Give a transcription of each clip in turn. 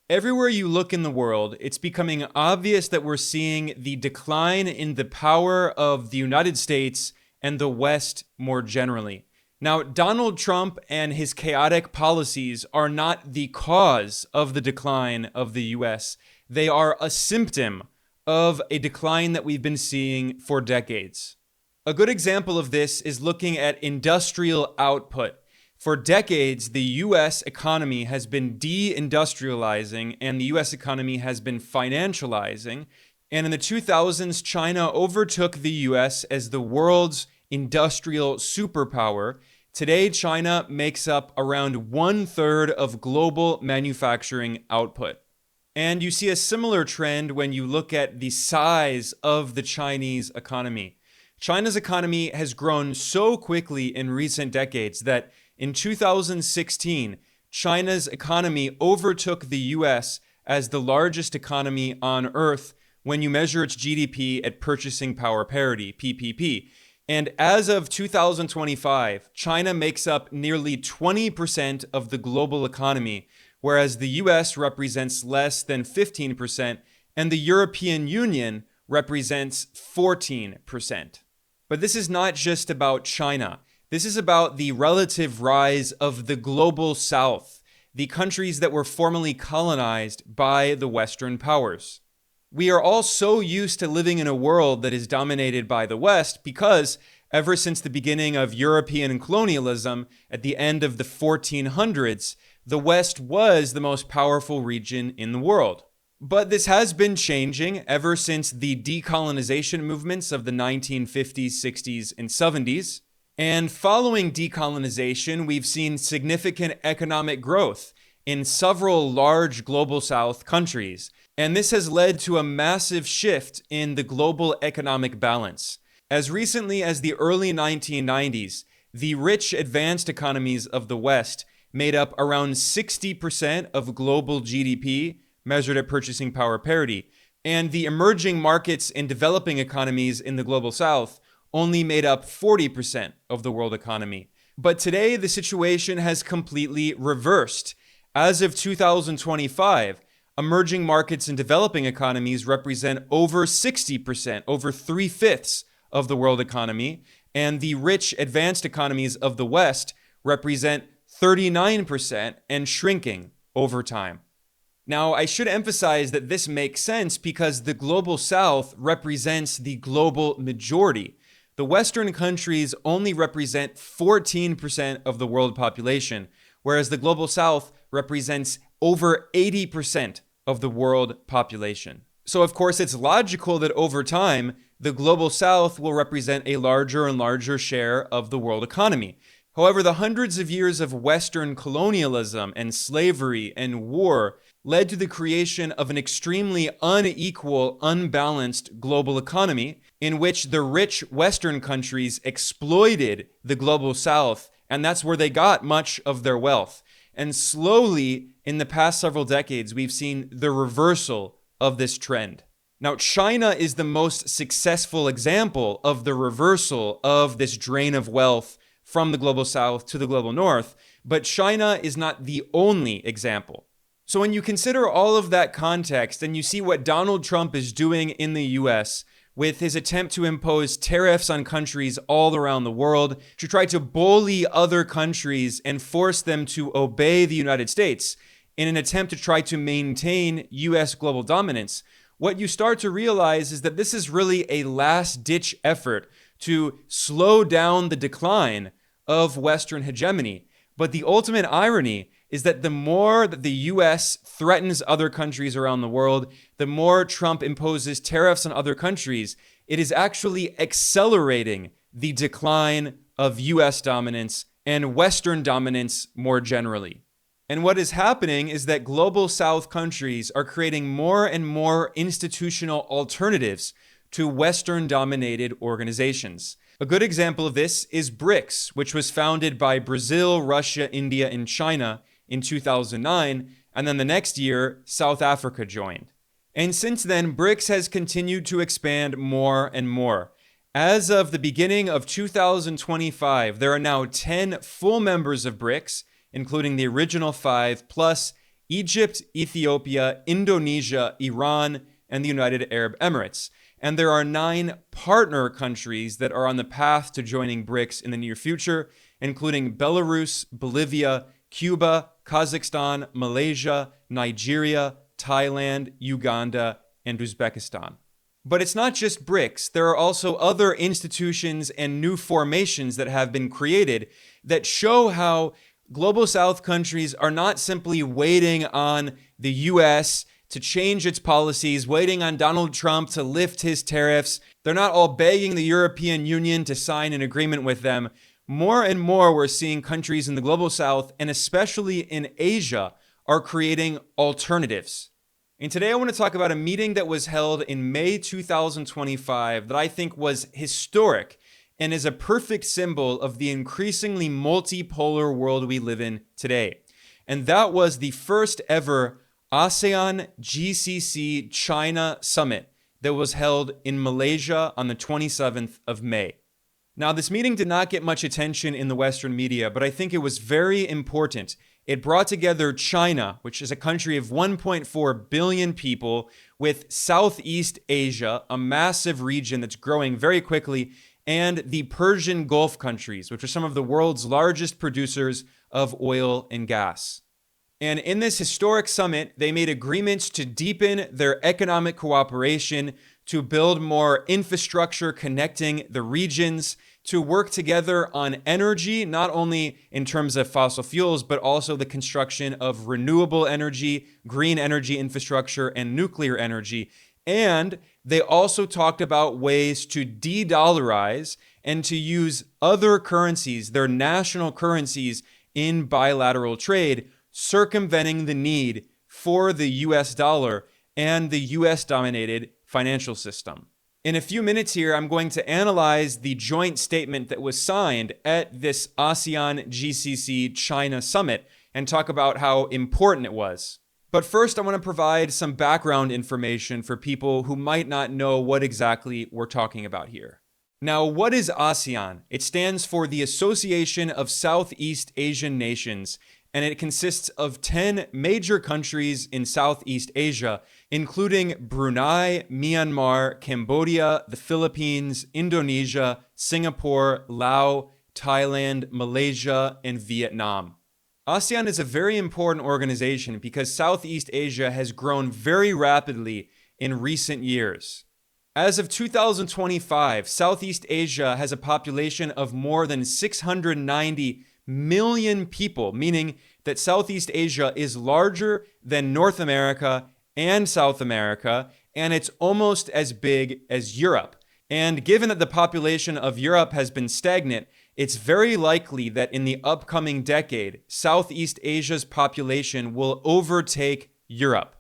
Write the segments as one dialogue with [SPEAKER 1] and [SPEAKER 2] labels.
[SPEAKER 1] Everywhere you look in the world, it's becoming obvious that we're seeing the decline in the power of the United States and the West more generally. Now, Donald Trump and his chaotic policies are not the cause of the decline of the US. They are a symptom of a decline that we've been seeing for decades. A good example of this is looking at industrial output. For decades, the US economy has been de-industrializing and the US economy has been financializing. And in the 2000s, China overtook the US as the world's industrial superpower. Today, China makes up around 1/3 of global manufacturing output. And you see a similar trend when you look at the size of the Chinese economy. China's economy has grown so quickly in recent decades that in 2016, China's economy overtook the US as the largest economy on Earth when you measure its GDP at purchasing power parity, PPP. And as of 2025, China makes up nearly 20% of the global economy, whereas the US represents less than 15%, and the European Union represents 14%. But this is not just about China. This is about the relative rise of the global South, the countries that were formerly colonized by the Western powers. We are all so used to living in a world that is dominated by the West because ever since the beginning of European colonialism at the end of the 1400s, the West was the most powerful region in the world. But this has been changing ever since the decolonization movements of the 1950s, 60s, and 70s. And following decolonization, we've seen significant economic growth in several large global South countries. And this has led to a massive shift in the global economic balance. As recently as the early 1990s, the rich advanced economies of the West made up around 60% of global GDP, measured at purchasing power parity. And the emerging markets and developing economies in the global South only made up 40% of the world economy. But today, the situation has completely reversed. As of 2025, emerging markets and developing economies represent over 60%, over 3/5 of the world economy, and the rich advanced economies of the West represent 39% and shrinking over time. Now, I should emphasize that this makes sense because the global South represents the global majority. The Western countries only represent 14% of the world population, whereas the global South represents over 80% of the world population. So, of course, it's logical that over time, the global South will represent a larger and larger share of the world economy. However, the hundreds of years of Western colonialism and slavery and war led to the creation of an extremely unequal, unbalanced global economy in which the rich Western countries exploited the global South, and that's where they got much of their wealth. And slowly, in the past several decades, we've seen the reversal of this trend. Now, China is the most successful example of the reversal of this drain of wealth from the global South to the global North, but China is not the only example. So when you consider all of that context and you see what Donald Trump is doing in the US with his attempt to impose tariffs on countries all around the world, to try to bully other countries and force them to obey the United States in an attempt to try to maintain US global dominance, what you start to realize is that this is really a last-ditch effort to slow down the decline of Western hegemony. But the ultimate irony is that the more that the US threatens other countries around the world, the more Trump imposes tariffs on other countries, it is actually accelerating the decline of US dominance and Western dominance more generally. And what is happening is that global South countries are creating more and more institutional alternatives to Western-dominated organizations. A good example of this is BRICS, which was founded by Brazil, Russia, India, and China in 2009, and then the next year, South Africa joined. And since then, BRICS has continued to expand more and more. As of the beginning of 2025, there are now 10 full members of BRICS, including the original 5, plus Egypt, Ethiopia, Indonesia, Iran, and the United Arab Emirates. And there are 9 partner countries that are on the path to joining BRICS in the near future, including Belarus, Bolivia, Cuba, Kazakhstan, Malaysia, Nigeria, Thailand, Uganda, and Uzbekistan. But it's not just BRICS. There are also other institutions and new formations that have been created that show how Global South countries are not simply waiting on the US to change its policies, waiting on Donald Trump to lift his tariffs. They're not all begging the European Union to sign an agreement with them. More and more, we're seeing countries in the Global South, and especially in Asia, are creating alternatives. And today I want to talk about a meeting that was held in May 2025 that I think was historic and is a perfect symbol of the increasingly multipolar world we live in today. And that was the first ever ASEAN-GCC-China Summit that was held in Malaysia on the 27th of May. Now, this meeting did not get much attention in the Western media, but I think it was very important. It brought together China, which is a country of 1.4 billion people, with Southeast Asia, a massive region that's growing very quickly, and the Persian Gulf countries, which are some of the world's largest producers of oil and gas. And in this historic summit, they made agreements to deepen their economic cooperation, to build more infrastructure connecting the regions, to work together on energy, not only in terms of fossil fuels, but also the construction of renewable energy, green energy infrastructure, and nuclear energy. And they also talked about ways to de-dollarize and to use other currencies, their national currencies, in bilateral trade, circumventing the need for the US dollar and the US-dominated financial system. In a few minutes here, I'm going to analyze the joint statement that was signed at this ASEAN-GCC-China Summit and talk about how important it was. But first, I want to provide some background information for people who might not know what exactly we're talking about here. Now, what is ASEAN? It stands for the Association of Southeast Asian Nations, and it consists of 10 major countries in Southeast Asia, including Brunei, Myanmar, Cambodia, the Philippines, Indonesia, Singapore, Laos, Thailand, Malaysia, and Vietnam. ASEAN is a very important organization because Southeast Asia has grown very rapidly in recent years. As of 2025, Southeast Asia has a population of more than 690 million people, meaning that Southeast Asia is larger than North America and South America, and it's almost as big as Europe. And given that the population of Europe has been stagnant, it's very likely that in the upcoming decade, Southeast Asia's population will overtake Europe.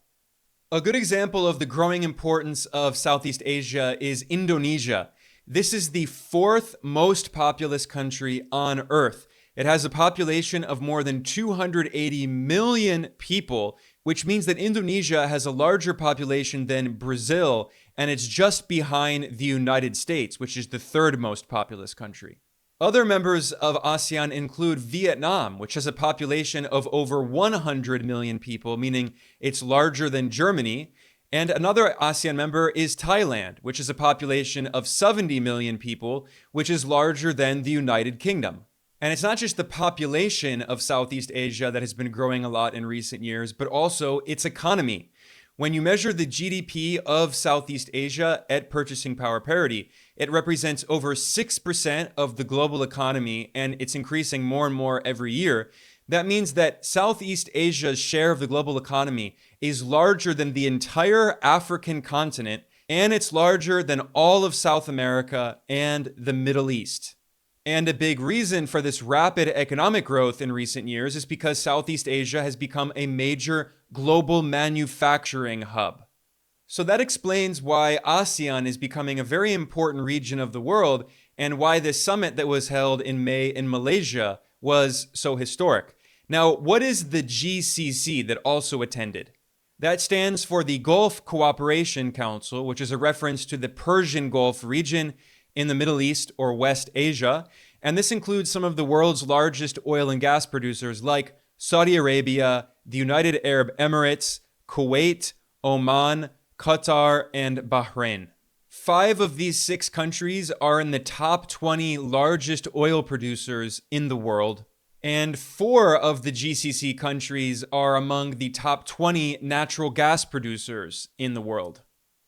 [SPEAKER 1] A good example of the growing importance of Southeast Asia is Indonesia. This is the 4th most populous country on Earth. It has a population of more than 280 million people, which means that Indonesia has a larger population than Brazil, and it's just behind the United States, which is the 3rd most populous country. Other members of ASEAN include Vietnam, which has a population of over 100 million people, meaning it's larger than Germany. And another ASEAN member is Thailand, which has a population of 70 million people, which is larger than the United Kingdom. And it's not just the population of Southeast Asia that has been growing a lot in recent years, but also its economy. When you measure the GDP of Southeast Asia at purchasing power parity, it represents over 6% of the global economy, and it's increasing more and more every year. That means that Southeast Asia's share of the global economy is larger than the entire African continent, and it's larger than all of South America and the Middle East. And a big reason for this rapid economic growth in recent years is because Southeast Asia has become a major global manufacturing hub. So that explains why ASEAN is becoming a very important region of the world and why this summit that was held in May in Malaysia was so historic. Now, what is the GCC that also attended? That stands for the Gulf Cooperation Council, which is a reference to the Persian Gulf region in the Middle East or West Asia. And this includes some of the world's largest oil and gas producers like Saudi Arabia, the United Arab Emirates, Kuwait, Oman, Qatar, and Bahrain. 5 of these 6 countries are in the top 20 largest oil producers in the world, and 4 of the GCC countries are among the top 20 natural gas producers in the world.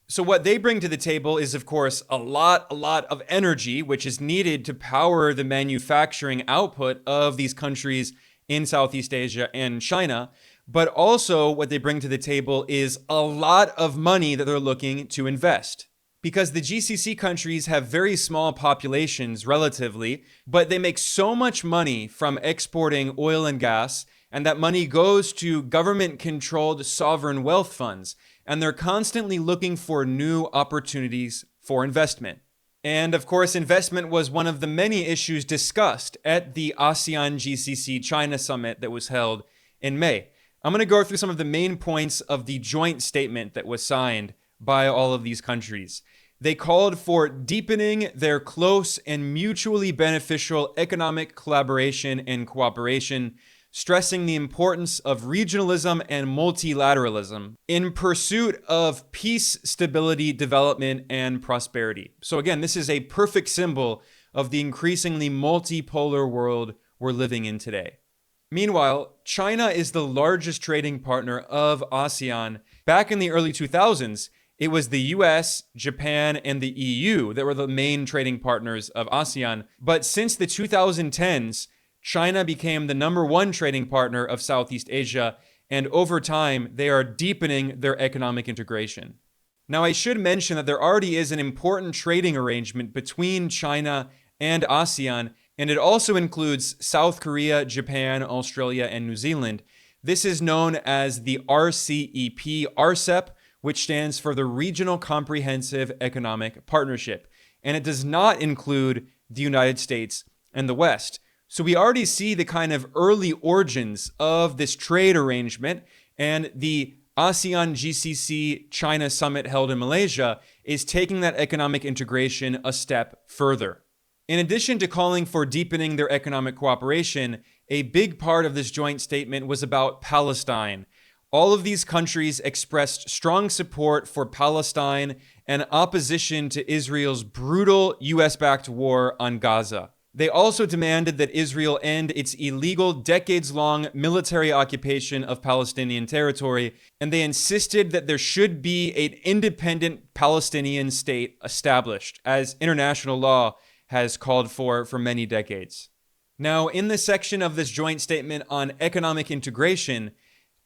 [SPEAKER 1] So what they bring to the table is, of course, a lot of energy, which is needed to power the manufacturing output of these countries in Southeast Asia and China. But also what they bring to the table is a lot of money that they're looking to invest. Because the GCC countries have very small populations relatively, but they make so much money from exporting oil and gas, and that money goes to government-controlled sovereign wealth funds, and they're constantly looking for new opportunities for investment. And of course, investment was one of the many issues discussed at the ASEAN-GCC-China Summit that was held in May. I'm going to go through some of the main points of the joint statement that was signed by all of these countries. They called for deepening their close and mutually beneficial economic collaboration and cooperation, stressing the importance of regionalism and multilateralism in pursuit of peace, stability, development, and prosperity. So again, this is a perfect symbol of the increasingly multipolar world we're living in today. Meanwhile, China is the largest trading partner of ASEAN. Back in the early 2000s, it was the US, Japan, and the EU that were the main trading partners of ASEAN. But since the 2010s, China became the #1 trading partner of Southeast Asia, and over time, they are deepening their economic integration. Now, I should mention that there already is an important trading arrangement between China and ASEAN, and it also includes South Korea, Japan, Australia, and New Zealand. This is known as the RCEP, RCEP, which stands for the Regional Comprehensive Economic Partnership, and it does not include the United States and the West. So we already see the kind of early origins of this trade arrangement, and the ASEAN-GCC-China Summit held in Malaysia is taking that economic integration a step further. In addition to calling for deepening their economic cooperation, a big part of this joint statement was about Palestine. All of these countries expressed strong support for Palestine and opposition to Israel's brutal US-backed war on Gaza. They also demanded that Israel end its illegal, decades-long military occupation of Palestinian territory, and they insisted that there should be an independent Palestinian state established, as international law has called for many decades. Now, in the section of this joint statement on economic integration,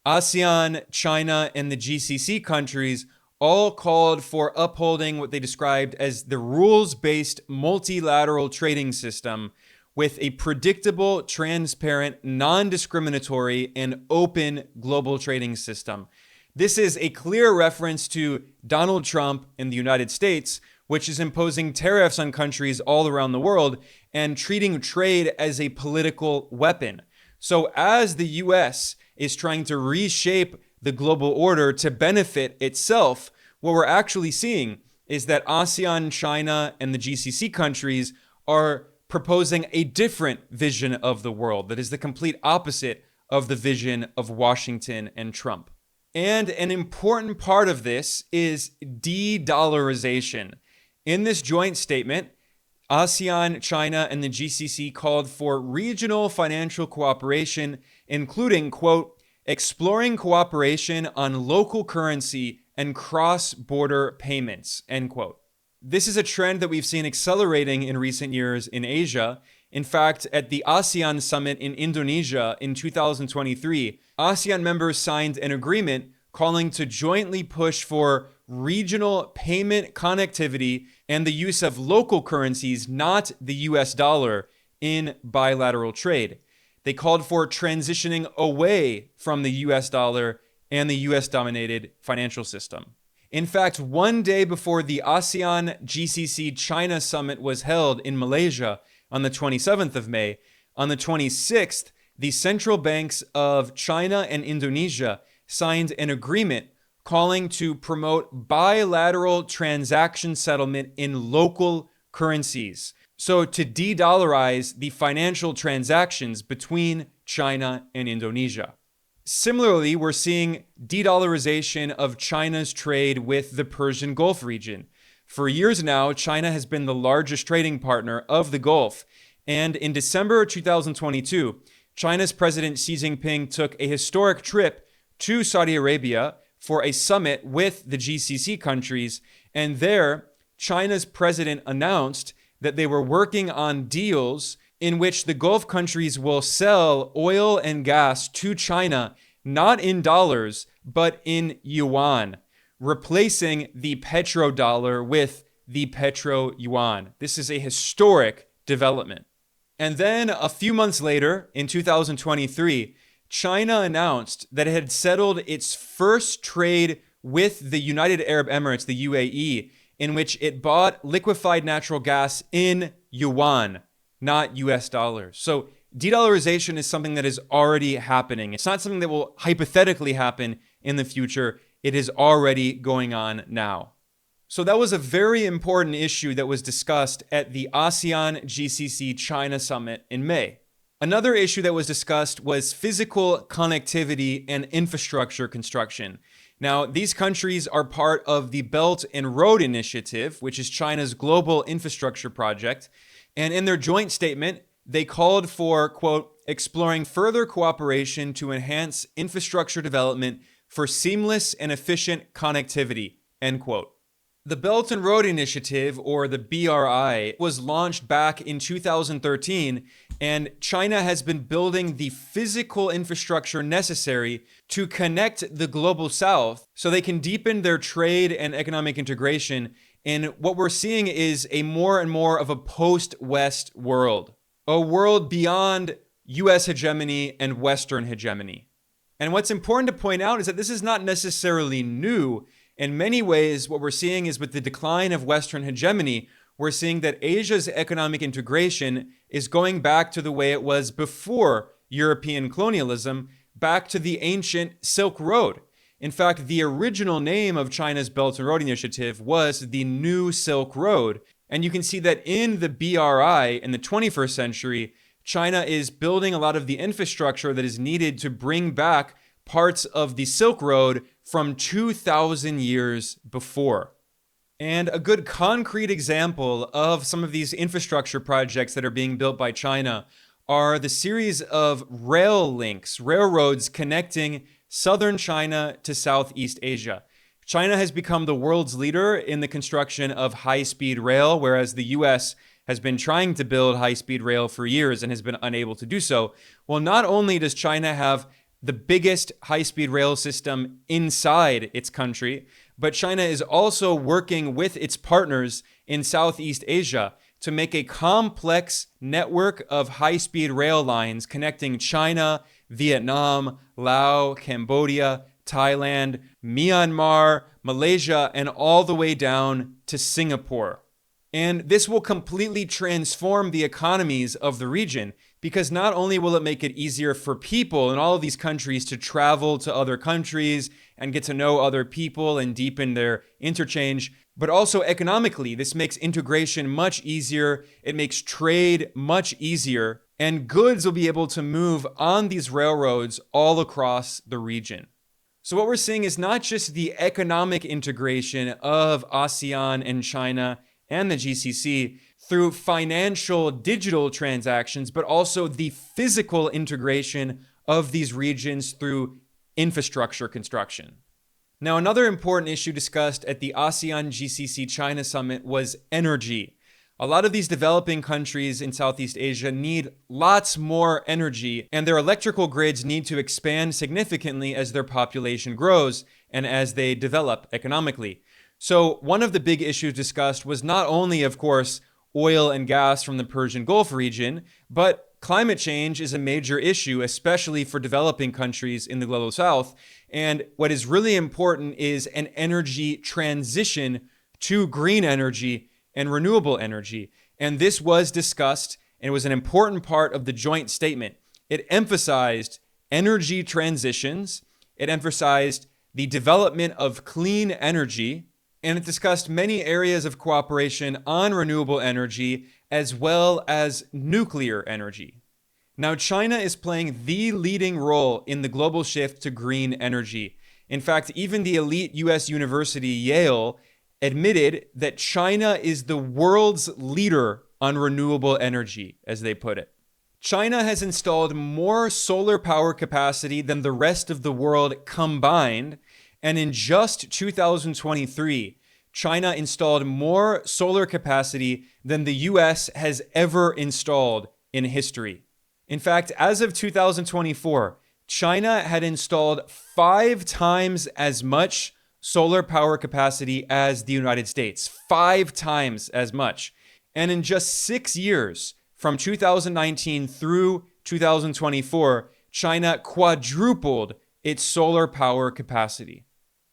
[SPEAKER 1] ASEAN, China, and the GCC countries all called for upholding what they described as the rules-based multilateral trading system with a predictable, transparent, non-discriminatory, and open global trading system. This is a clear reference to Donald Trump in the United States, which is imposing tariffs on countries all around the world and treating trade as a political weapon. So as the US is trying to reshape the global order to benefit itself, what we're actually seeing is that ASEAN, China, and the GCC countries are proposing a different vision of the world that is the complete opposite of the vision of Washington and Trump. And an important part of this is de-dollarization. In this joint statement, ASEAN, China, and the GCC called for regional financial cooperation, including, quote, exploring cooperation on local currency and cross-border payments, end quote. This is a trend that we've seen accelerating in recent years in Asia. In fact, at the ASEAN Summit in Indonesia in 2023, ASEAN members signed an agreement calling to jointly push for regional payment connectivity and the use of local currencies, not the US dollar, in bilateral trade. They called for transitioning away from the US dollar and the US-dominated financial system. In fact, one day before the ASEAN-GCC-China Summit was held in Malaysia on the 27th of May, on the 26th, the central banks of China and Indonesia signed an agreement calling to promote bilateral transaction settlement in local currencies. So to de-dollarize the financial transactions between China and Indonesia. Similarly, we're seeing de-dollarization of China's trade with the Persian Gulf region. For years now, China has been the largest trading partner of the Gulf. And in December 2022, China's President Xi Jinping took a historic trip to Saudi Arabia for a summit with the GCC countries. And there, China's president announced that they were working on deals in which the Gulf countries will sell oil and gas to China, not in dollars, but in yuan, replacing the petrodollar with the Petroyuan. This is a historic development. And then a few months later, in 2023, China announced that it had settled its first trade with the United Arab Emirates, the UAE, in which it bought liquefied natural gas in yuan, not US dollars. So de-dollarization is something that is already happening. It's not something that will hypothetically happen in the future. It is already going on now. So that was a very important issue that was discussed at the ASEAN-GCC-China Summit in May. Another issue that was discussed was physical connectivity and infrastructure construction. Now, these countries are part of the Belt and Road Initiative, which is China's global infrastructure project. And in their joint statement, they called for, quote, exploring further cooperation to enhance infrastructure development for seamless and efficient connectivity, end quote. The Belt and Road Initiative, or the BRI, was launched back in 2013, and China has been building the physical infrastructure necessary to connect the global south so they can deepen their trade and economic integration. And what we're seeing is a more and more of a post-West world, a world beyond US hegemony and Western hegemony. And what's important to point out is that this is not necessarily new. In many ways, what we're seeing is with the decline of Western hegemony, we're seeing that Asia's economic integration is going back to the way it was before European colonialism, back to the ancient Silk Road. In fact, the original name of China's Belt and Road Initiative was the New Silk Road. And you can see that in the BRI in the 21st century, China is building a lot of the infrastructure that is needed to bring back parts of the Silk Road from 2,000 years before. And a good concrete example of some of these infrastructure projects that are being built by China are the series of rail links, railroads connecting southern China to Southeast Asia. China has become the world's leader in the construction of high-speed rail, whereas the US has been trying to build high-speed rail for years and has been unable to do so. Well, not only does China have the biggest high-speed rail system inside its country, but China is also working with its partners in Southeast Asia to make a complex network of high-speed rail lines connecting China, Vietnam, Laos, Cambodia, Thailand, Myanmar, Malaysia, and all the way down to Singapore. And this will completely transform the economies of the region, because not only will it make it easier for people in all of these countries to travel to other countries and get to know other people and deepen their interchange, but also economically, this makes integration much easier. It makes trade much easier, and goods will be able to move on these railroads all across the region. So what we're seeing is not just the economic integration of ASEAN and China and the GCC through financial digital transactions, but also the physical integration of these regions through infrastructure construction. Now, another important issue discussed at the ASEAN-GCC-China Summit was energy. A lot of these developing countries in Southeast Asia need lots more energy, and their electrical grids need to expand significantly as their population grows and as they develop economically. So one of the big issues discussed was not only, of course, oil and gas from the Persian Gulf region, but climate change is a major issue, especially for developing countries in the global south. And what is really important is an energy transition to green energy and renewable energy. And this was discussed, and it was an important part of the joint statement. It emphasized energy transitions, it emphasized the development of clean energy, and it discussed many areas of cooperation on renewable energy as well as nuclear energy. Now, China is playing the leading role in the global shift to green energy. In fact, even the elite US university, Yale, admitted that China is the world's leader on renewable energy, as they put it. China has installed more solar power capacity than the rest of the world combined, and in just 2023, China installed more solar capacity than the US has ever installed in history. In fact, as of 2024, China had installed 5 times as much solar power capacity as the United States. 5 times as much. And in just 6 years, from 2019 through 2024, China quadrupled its solar power capacity.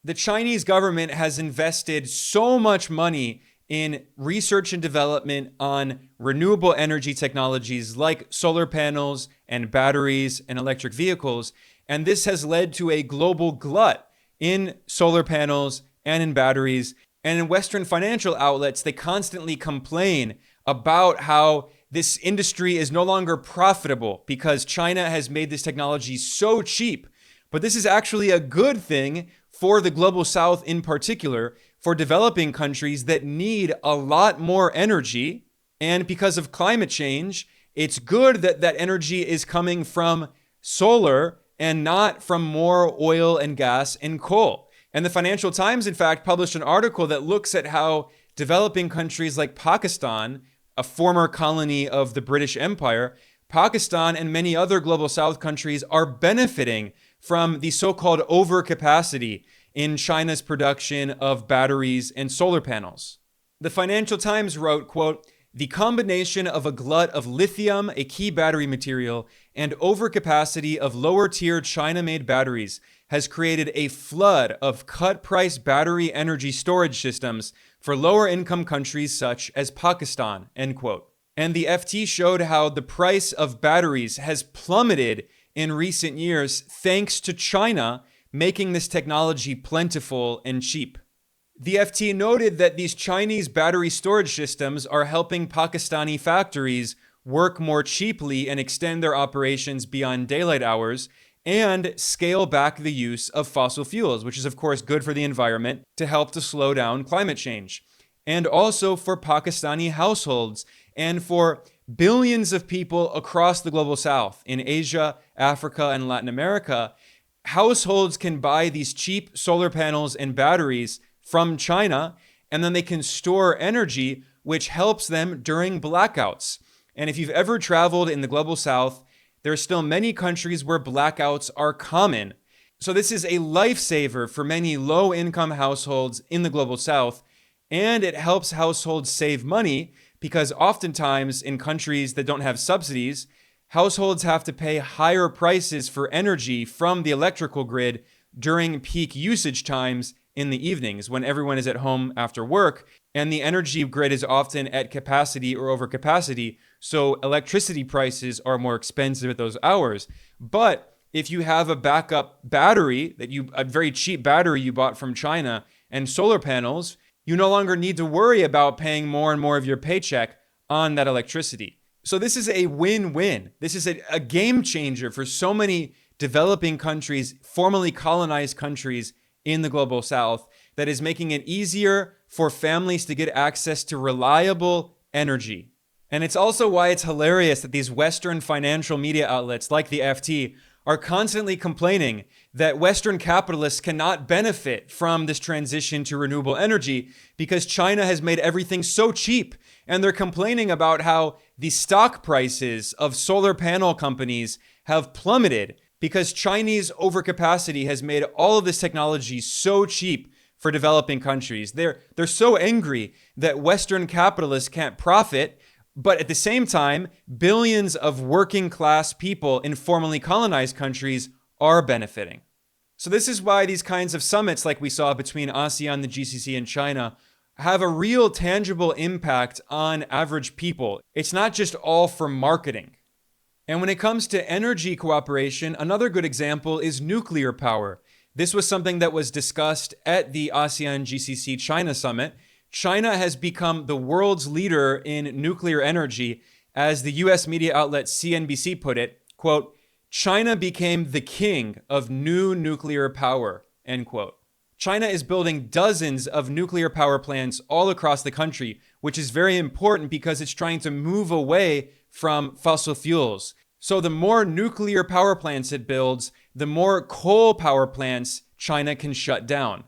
[SPEAKER 1] The Chinese government has invested so much money in research and development on renewable energy technologies like solar panels and batteries and electric vehicles, and this has led to a global glut in solar panels and in batteries. And in Western financial outlets, they constantly complain about how this industry is no longer profitable because China has made this technology so cheap. But this is actually a good thing for the global south in particular, for developing countries that need a lot more energy. And because of climate change, it's good that that energy is coming from solar and not from more oil and gas and coal. And the Financial Times, in fact, published an article that looks at how developing countries like Pakistan, a former colony of the British Empire, Pakistan and many other global south countries are benefiting from the so-called overcapacity in China's production of batteries and solar panels. The Financial Times wrote, quote, "The combination of a glut of lithium, a key battery material, and overcapacity of lower-tier China-made batteries has created a flood of cut-price battery energy storage systems for lower-income countries such as Pakistan," end quote. And the FT showed how the price of batteries has plummeted in recent years thanks to China making this technology plentiful and cheap. The FT noted that these Chinese battery storage systems are helping Pakistani factories work more cheaply and extend their operations beyond daylight hours and scale back the use of fossil fuels, which is of course good for the environment to help to slow down climate change. And also for Pakistani households and for billions of people across the global south, in Asia, Africa, and Latin America, households can buy these cheap solar panels and batteries from China, and then they can store energy, which helps them during blackouts. And if you've ever traveled in the global south, there are still many countries where blackouts are common. So this is a lifesaver for many low-income households in the global south, and it helps households save money because oftentimes in countries that don't have subsidies, households have to pay higher prices for energy from the electrical grid during peak usage times in the evenings when everyone is at home after work, and the energy grid is often at capacity or overcapacity, so electricity prices are more expensive at those hours. But if you have a backup battery, a very cheap battery you bought from China, and solar panels, you no longer need to worry about paying more and more of your paycheck on that electricity. So this is a win-win. This is a game changer for so many developing countries, formerly colonized countries in the global south, that is making it easier for families to get access to reliable energy. And it's also why it's hilarious that these Western financial media outlets like the FT are constantly complaining that Western capitalists cannot benefit from this transition to renewable energy because China has made everything so cheap. And they're complaining about how the stock prices of solar panel companies have plummeted because Chinese overcapacity has made all of this technology so cheap for developing countries. They're so angry that Western capitalists can't profit, but at the same time, billions of working class people in formerly colonized countries are benefiting. So this is why these kinds of summits like we saw between ASEAN, the GCC, and China have a real tangible impact on average people. It's not just all for marketing. And when it comes to energy cooperation, another good example is nuclear power. This was something that was discussed at the ASEAN-GCC-China Summit. China has become the world's leader in nuclear energy, As the US media outlet CNBC put it, quote, China became the king of new nuclear power, end quote. China is building dozens of nuclear power plants all across the country, which is very important because it's trying to move away from fossil fuels. So the more nuclear power plants it builds, the more coal power plants China can shut down.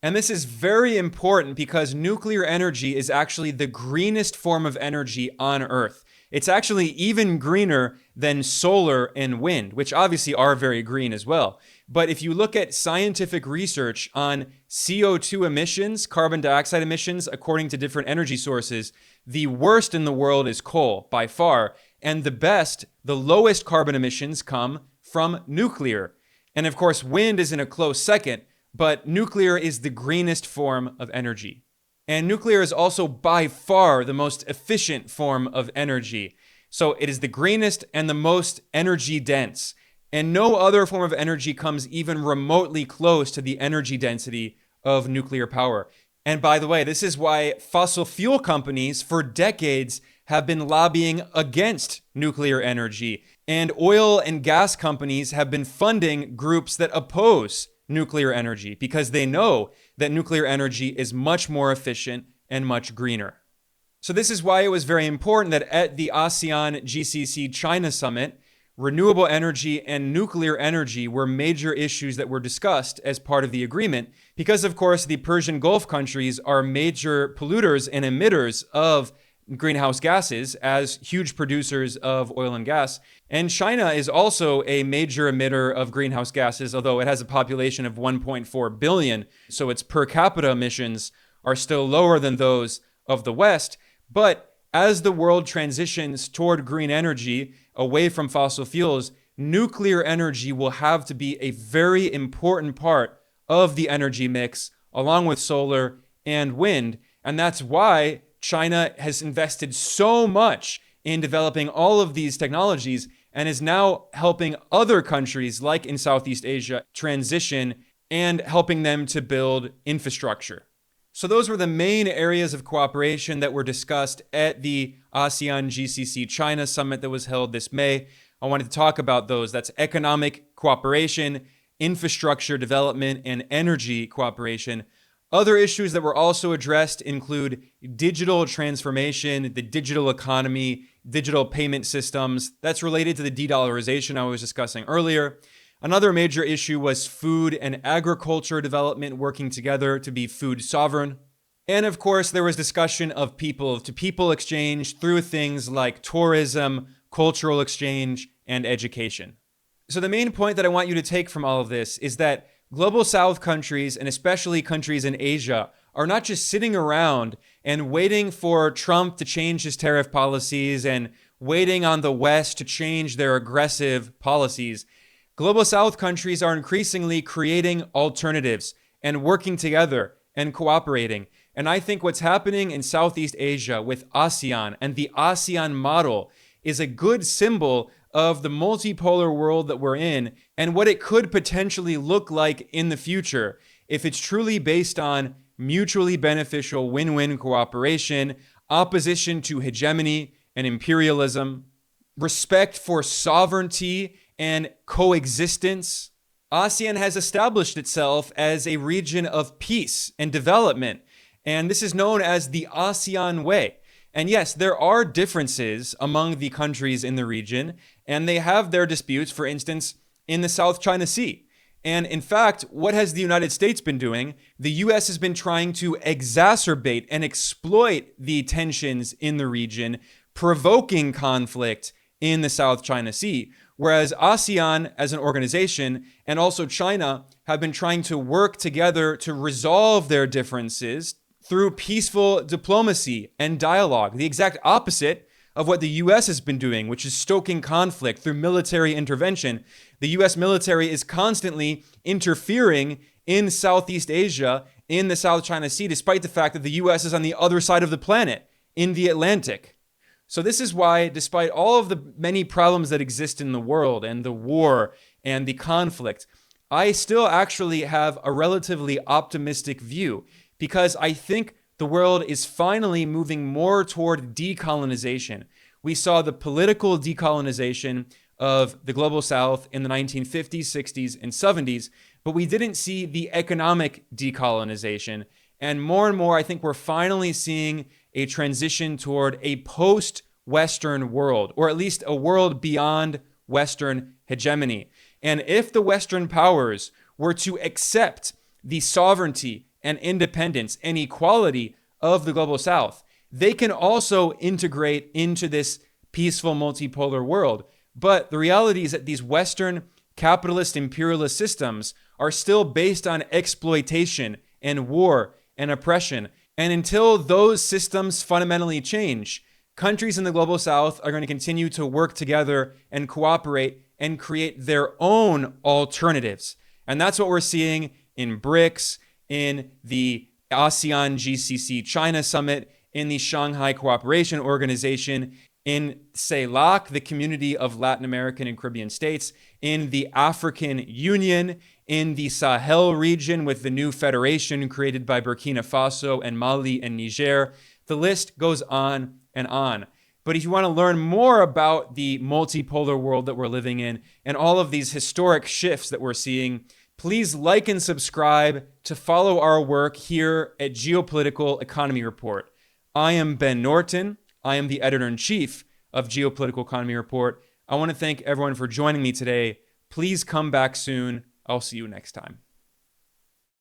[SPEAKER 1] And this is very important because nuclear energy is actually the greenest form of energy on Earth. It's actually even greener than solar and wind, which obviously are very green as well. But if you look at scientific research on CO2 emissions, carbon dioxide emissions, according to different energy sources, the worst in the world is coal by far. And the best, the lowest carbon emissions come from nuclear. And of course, wind is in a close second, but nuclear is the greenest form of energy. And nuclear is also by far the most efficient form of energy. So it is the greenest and the most energy dense. And no other form of energy comes even remotely close to the energy density of nuclear power. And by the way, this is why fossil fuel companies for decades have been lobbying against nuclear energy. And oil and gas companies have been funding groups that oppose nuclear energy because they know that nuclear energy is much more efficient and much greener. So this is why it was very important that at the ASEAN-GCC-China Summit, renewable energy and nuclear energy were major issues that were discussed as part of the agreement because, of course, the Persian Gulf countries are major polluters and emitters of greenhouse gases as huge producers of oil and gas. And China is also a major emitter of greenhouse gases, although it has a population of 1.4 billion. So its per capita emissions are still lower than those of the West. But as the world transitions toward green energy, away from fossil fuels, nuclear energy will have to be a very important part of the energy mix, along with solar and wind. And that's why China has invested so much in developing all of these technologies and is now helping other countries, like in Southeast Asia, transition and helping them to build infrastructure. So those were the main areas of cooperation that were discussed at the ASEAN-GCC-China Summit that was held this May. I wanted to talk about those. That's economic cooperation, infrastructure development, and energy cooperation. Other issues that were also addressed include digital transformation, the digital economy, digital payment systems. That's related to the de-dollarization I was discussing earlier. Another major issue was food and agriculture development working together to be food sovereign. And of course, there was discussion of people-to-people exchange through things like tourism, cultural exchange, and education. So the main point that I want you to take from all of this is that Global South countries, and especially countries in Asia, are not just sitting around and waiting for Trump to change his tariff policies and waiting on the West to change their aggressive policies. Global South countries are increasingly creating alternatives and working together and cooperating. And I think what's happening in Southeast Asia with ASEAN and the ASEAN model is a good symbol of the multipolar world that we're in and what it could potentially look like in the future if it's truly based on mutually beneficial win-win cooperation, opposition to hegemony and imperialism, respect for sovereignty and coexistence. ASEAN has established itself as a region of peace and development, and this is known as the ASEAN Way. And yes, there are differences among the countries in the region, and they have their disputes, for instance, in the South China Sea. And in fact, what has the United States been doing? The US has been trying to exacerbate and exploit the tensions in the region, provoking conflict in the South China Sea. Whereas ASEAN as an organization and also China have been trying to work together to resolve their differences through peaceful diplomacy and dialogue, the exact opposite of what the US has been doing, which is stoking conflict through military intervention. The US military is constantly interfering in Southeast Asia, in the South China Sea, despite the fact that the US is on the other side of the planet, in the Atlantic. So this is why, despite all of the many problems that exist in the world and the war and the conflict, I still actually have a relatively optimistic view, because I think the world is finally moving more toward decolonization. We saw the political decolonization of the global south in the 1950s, 60s, and 70s, but we didn't see the economic decolonization. And more, I think we're finally seeing a transition toward a post-Western world, or at least a world beyond Western hegemony. And if the Western powers were to accept the sovereignty and independence and equality of the global south, they can also integrate into this peaceful multipolar world. But the reality is that these Western capitalist imperialist systems are still based on exploitation and war and oppression. And until those systems fundamentally change, countries in the global south are going to continue to work together and cooperate and create their own alternatives. And that's what we're seeing in BRICS, in the ASEAN-GCC-China Summit, in the Shanghai Cooperation Organization, in CELAC, the Community of Latin American and Caribbean States, in the African Union, in the Sahel region with the new federation created by Burkina Faso and Mali and Niger. The list goes on and on. But if you want to learn more about the multipolar world that we're living in and all of these historic shifts that we're seeing, please like and subscribe to follow our work here at Geopolitical Economy Report. I am Ben Norton. I am the editor-in-chief of Geopolitical Economy Report. I want to thank everyone for joining me today. Please come back soon. I'll see you next time.